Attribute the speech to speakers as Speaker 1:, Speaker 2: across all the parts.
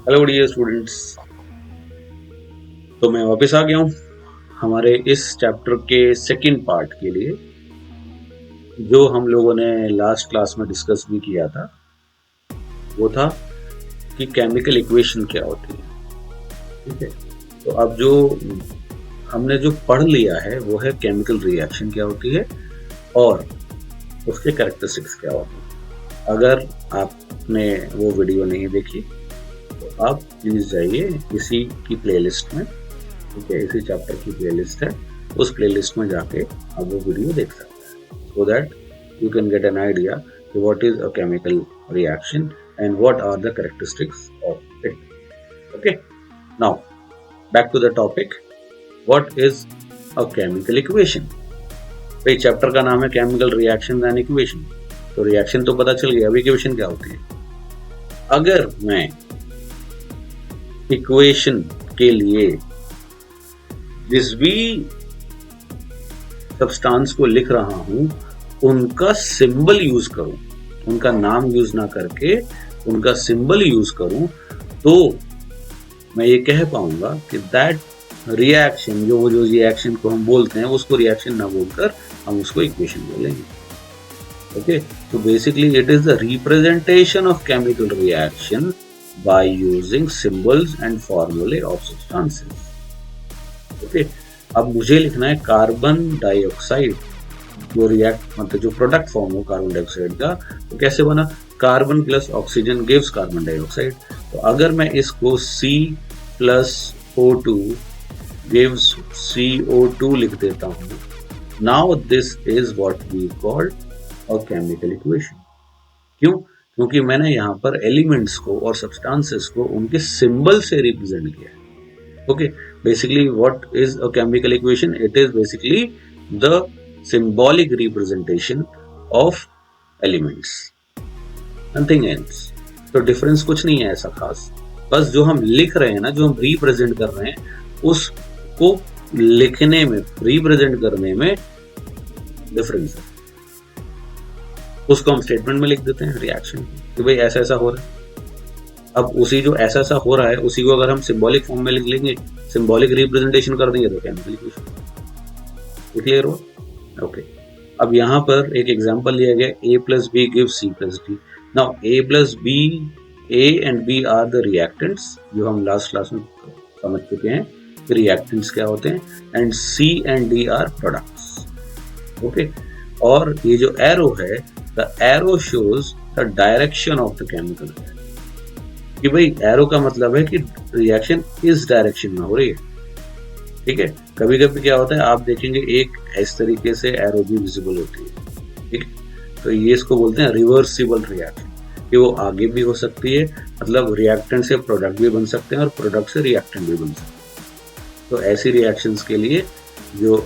Speaker 1: Hello dear students. तो मैं वापस आ गया हूँ हमारे इस चैप्टर के सेकंड पार्ट के लिए, जो हम लोगों ने लास्ट क्लास में डिस्कस भी किया था। वो था कि केमिकल इक्वेशन क्या होती है। ठीक है, तो अब जो हमने जो पढ़ लिया है वो है केमिकल रिएक्शन क्या होती है और उसके कैरेक्टरिस्टिक्स क्या होती है। अगर आपने वो वीडियो नहीं देखी तो आप प्लीज जाइए इसी की प्लेलिस्ट में। ठीक है, इसी चैप्टर की प्लेलिस्ट है, उस प्लेलिस्ट में जाके आप वो वीडियो देख सकते हैं, so that you can get an idea कि what is a chemical reaction and what are the characteristics of it. Okay, now back to the topic, what is a chemical equation. भाई chapter का नाम है chemical reaction and equation, तो reaction तो पता चल गया, अभी इक्वेशन क्या होती है। अगर मैं इक्वेशन के लिए जिस भी सब्सटेंस को लिख रहा हूं उनका सिंबल यूज करूं, उनका नाम यूज ना करके उनका सिंबल यूज करूं, तो मैं ये कह पाऊंगा कि दैट रिएक्शन, जो रिएक्शन को हम बोलते हैं उसको रिएक्शन ना बोलकर हम उसको इक्वेशन बोलेंगे। ओके, तो basically it is the representation of chemical reaction by using symbols and formulae of substances. Okay, अब मुझे लिखना है कार्बन डाइऑक्साइड, जो रिएक्ट मतलब जो प्रोडक्ट फॉर्म हो कार्बन डाइऑक्साइड का, तो कैसे बना, carbon plus oxygen gives carbon dioxide. तो अगर मैं इसको C plus O2 gives CO2 लिख देता हूं, now this is what we call a chemical equation. क्यों? क्योंकि मैंने यहाँ पर एलिमेंट्स को और सब्सटेंसेस को उनके सिंबल से रिप्रेजेंट किया है। Okay, basically what is a chemical equation, it is basically the symbolic representation of elements, nothing else. तो डिफरेंस कुछ नहीं है ऐसा खास, बस जो हम लिख रहे हैं ना, जो हम रिप्रेजेंट कर रहे हैं, उसको लिखने में, रिप्रेजेंट करने में डिफरेंस है। उसको हम स्टेटमेंट में लिख देते हैं रिएक्शन कि भाई ऐसा ऐसा हो रहा है। अब उसी जो ऐसा ऐसा हो रहा है उसी को अगर हम सिंबॉलिक फॉर्म में लिख लेंगे, सिंबॉलिक रिप्रेजेंटेशन कर देंगे, तो केमिकल इक्वेशन। क्लियर हो? ओके, अब यहाँ पर एक एग्जांपल लिया गया, A plus B gives C plus D. Now A plus B, A and B are the reactants, जो हम लास्ट क्लास में समझ चुके हैं कि रिएक्टेंट्स क्या होते हैं, and C and D are products. Okay, और ये जो एरो है, the arrow shows the direction of the chemical reaction, कि भाई एरो का मतलब है कि रिएक्शन इस डायरेक्शन में हो रही है। ठीक है, कभी कभी क्या होता है, आप देखेंगे एक इस तरीके से एरो भी विजिबल होती है। ठीक है, तो ये इसको बोलते हैं रिवर्सिबल रिएक्शन, कि वो आगे भी हो सकती है, मतलब रिएक्टेंट से प्रोडक्ट भी बन सकते हैं और प्रोडक्ट से रिएक्टेंट भी बन सकते हैं। तो ऐसी रिएक्शंस के लिए जो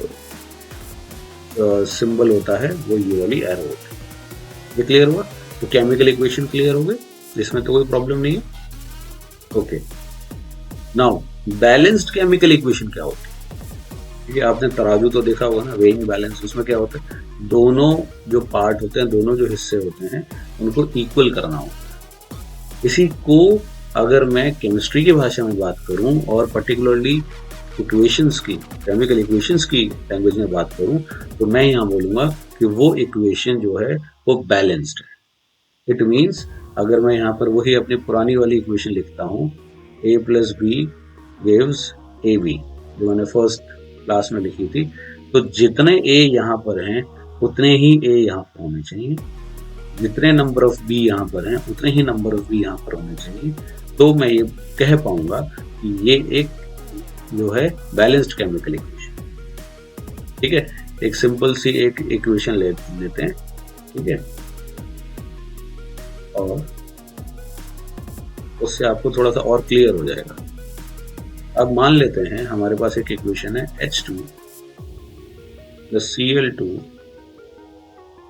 Speaker 1: सिंबल होता है वो ये वाली एरो होती है। ये क्लियर हुआ? तो केमिकल इक्वेशन क्लियर हो गई, इसमें तो कोई प्रॉब्लम नहीं है। Okay, now balanced chemical equation क्या होती है? ये आपने तराजू तो देखा होगा ना, वेइंग बैलेंस। उसमें क्या होता है, दोनों जो पार्ट होते हैं, दोनों जो हिस्से होते हैं, उनको इक्वल करना होता है। इसी को अगर मैं केमिस्ट्री की भाषा में बात करूं और पर्टिकुलरली इक्वेशंस की, केमिकल इक्वेशंस की लैंग्वेज में बात करूं, तो मैं यहाँ बोलूंगा कि वो इक्वेशन जो है वो बैलेंस्ड है। इट मीन्स अगर मैं यहाँ पर वही अपनी पुरानी वाली इक्वेशन लिखता हूँ, A plus B gives AB, जो मैंने फर्स्ट क्लास में लिखी थी, तो जितने A यहाँ पर हैं उतने ही A यहाँ पर होने चाहिए, जितने नंबर ऑफ B यहाँ पर हैं उतने ही नंबर ऑफ B यहाँ पर होने चाहिए। तो मैं ये कह पाऊंगा कि ये एक जो है बैलेंस्ड केमिकल इक्वेशन। ठीक है, एक सिंपल सी एक इक्वेशन लेते हैं। ठीक है, और उससे आपको थोड़ा सा और क्लियर हो जाएगा। अब मान लेते हैं हमारे पास एक इक्वेशन है H2 plus Cl2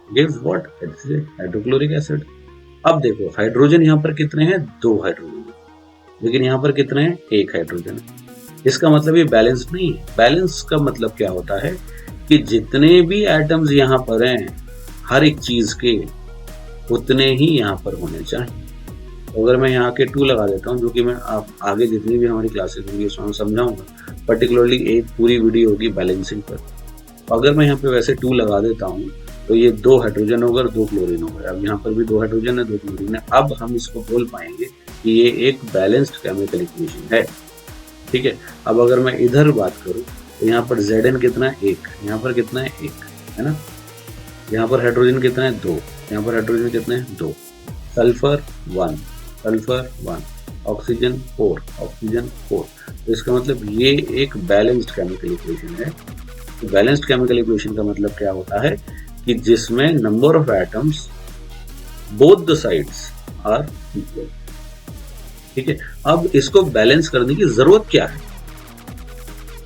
Speaker 1: gives what, hydrochloric acid. अब देखो हाइड्रोजन यहाँ पर कितने हैं, 2 हाइड्रोजन, लेकिन यहाँ पर कितने हैं, 1 हाइड्रोजन। इसका मतलब ये बैलेंस नहीं है। बैलेंस का मतलब क्या होता है कि जितने भी एटम्स यहाँ पर हैं हर एक चीज के, उतने ही यहाँ पर होने चाहिए। तो अगर मैं यहाँ के 2 लगा देता हूँ, जो कि मैं आप आगे जितनी भी हमारी क्लासेस होंगी उसमें समझाऊंगा, पर्टिकुलरली एक पूरी वीडियो होगी बैलेंसिंग पर। अगर मैं यहाँ पे वैसे 2 लगा देता हूँ तो ये 2 हाइड्रोजन होगा और 2 क्लोरीन होगा। अब यहाँ पर भी 2 हाइड्रोजन है 2 क्लोरीन है। अब हम इसको बोल पाएंगे कि ये एक बैलेंस्ड केमिकल इक्वेशन है, ठीक है। अब अगर मैं इधर बात करूँ तो यहाँ पर Zn कितना है 1, यहाँ पर कितना है 1, है ना। यहाँ पर हाइड्रोजन कितना है 2, यहाँ पर हाइड्रोजन कितना है 2, सल्फर 1, सल्फर 1, ऑक्सीजन 4, ऑक्सीजन 4। तो इसका मतलब ये एक बैलेंस्ड केमिकल इक्वेशन है। तो बैलेंस्ड केमिकल इक्वेशन का मतलब क्या होता है कि जिसमें number of atoms both the sides are equal, ठीक है। अब इसको बैलेंस करने की जरूरत क्या है,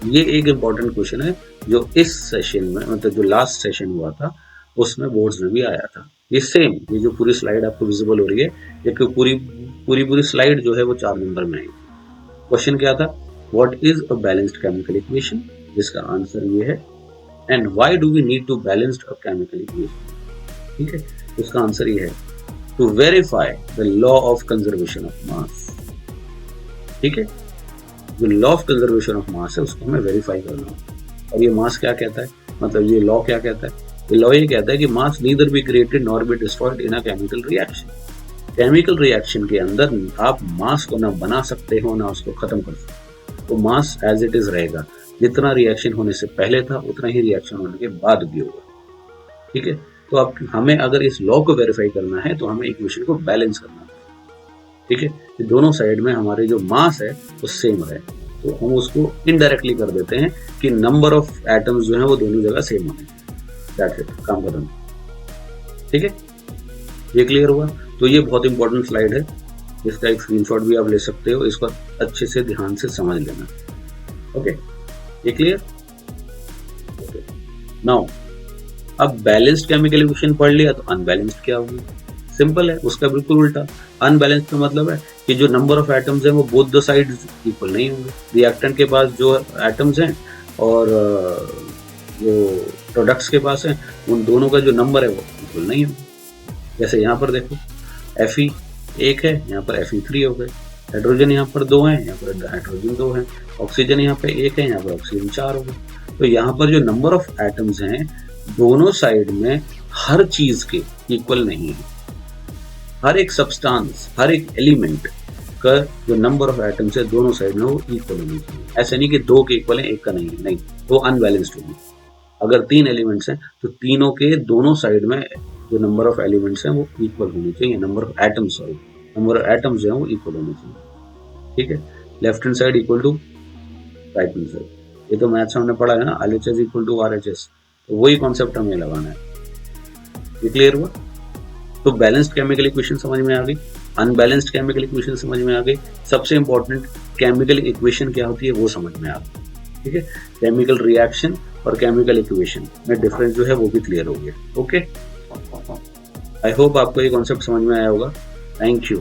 Speaker 1: ये एक इंपॉर्टेंट क्वेश्चन है जो इस सेशन में, मतलब जो लास्ट सेशन हुआ था उसमें बोर्ड्स में भी आया था। ये सेम, ये जो पूरी स्लाइड आपको विजिबल हो रही है, एक पूरी स्लाइड जो है वो 4 नंबर में आएगी। क्वेश्चन क्या था, what is a balanced chemical equation, जिसका आंसर ये है, and why do we need to balanced a chemical equation, ठीक है। उसका आंसर ये है, to verify the law of conservation of mass, ठीक है। जो law of conservation of mass है उसको हमें वेरीफाई करना है। और ये मास क्या कहता है, मतलब ये लॉ क्या कहता है, ये लॉ ये कहता है कि mass neither be created nor be destroyed in a chemical reaction. Chemical reaction के अंदर आप मास को ना बना सकते हो ना उसको खत्म कर सकते हो, तो मास एज इट इज रहेगा, जितना रिएक्शन होने से पहले था उतना ही रिएक्शन होने के बाद भी होगा, ठीक है। तो अब हमें अगर इस लॉ को वेरीफाई करना है तो हमें इक्वेशन को बैलेंस करना है, ठीक है। कि दोनों साइड में हमारे जो मास है वो सेम रहे, तो हम उसको इनडायरेक्टली कर देते हैं कि नंबर ऑफ एटम्स जो है वो दोनों जगह सेम होने, दैट्स इट, काम खत्म, ठीक है। ये क्लियर हुआ। तो ये बहुत इंपॉर्टेंट स्लाइड है, इसका एक स्क्रीनशॉट भी आप ले सकते हो, इसको अच्छे से ध्यान से समझ लेना, ओके। ये क्लियर, ओके। नाउ अब बैलेंस्ड केमिकल इक्वेशन पढ़ लिया तो अनबैलेंस्ड क्या होगी, सिंपल है, उसका बिल्कुल उल्टा। अनबैलेंस्ड का मतलब है कि जो नंबर ऑफ एटम्स हैं वो बोथ द साइड्स इक्वल नहीं होंगे। रिएक्टेंट के पास जो एटम्स हैं और जो प्रोडक्ट्स के पास हैं उन दोनों का जो नंबर है वो इक्वल नहीं होगा। जैसे यहाँ पर देखो Fe 1 है, यहाँ पर Fe 3 हो गए, हाइड्रोजन यहाँ पर 2 है, यहाँ पर हाइड्रोजन 2 है, ऑक्सीजन यहाँ पे 1 है, यहाँ पर ऑक्सीजन 4 हो गए। तो यहाँ पर जो नंबर ऑफ एटम्स हैं दोनों साइड में हर चीज के इक्वल नहीं है। हर एक सब्सटेंस, हर एक एलिमेंट का जो नंबर ऑफ एटम्स है दोनों साइड में वो इक्वल होनी चाहिए। ऐसा नहीं कि 2 के इक्वल है 1 का नहीं है, नहीं, वो अनबैलेंस्ड होगी। अगर 3 एलिमेंट्स हैं तो तीनों के दोनों साइड में जो नंबर ऑफ एलिमेंट्स हैं वो इक्वल होनी चाहिए, number of atoms, sorry, number of atoms जो है वो इक्वल होने चाहिए, ठीक है। Left hand side equal to right hand side, ये तो मैथ्स हमने पढ़ा है ना, LHS इक्वल टू RHS, तो वही कॉन्सेप्ट हमें लगाना है। ये क्लियर हुआ। तो बैलेंस्ड केमिकल इक्वेशन समझ में आ गई, अनबैलेंस्ड केमिकल इक्वेशन समझ में आ गई, सबसे इंपॉर्टेंट केमिकल इक्वेशन क्या होती है वो समझ में आ गई, ठीक है। केमिकल रिएक्शन और केमिकल इक्वेशन में डिफरेंस जो है वो भी क्लियर हो गया, ओके। आई होप आपको ये कॉन्सेप्ट समझ में आया होगा। Thank you.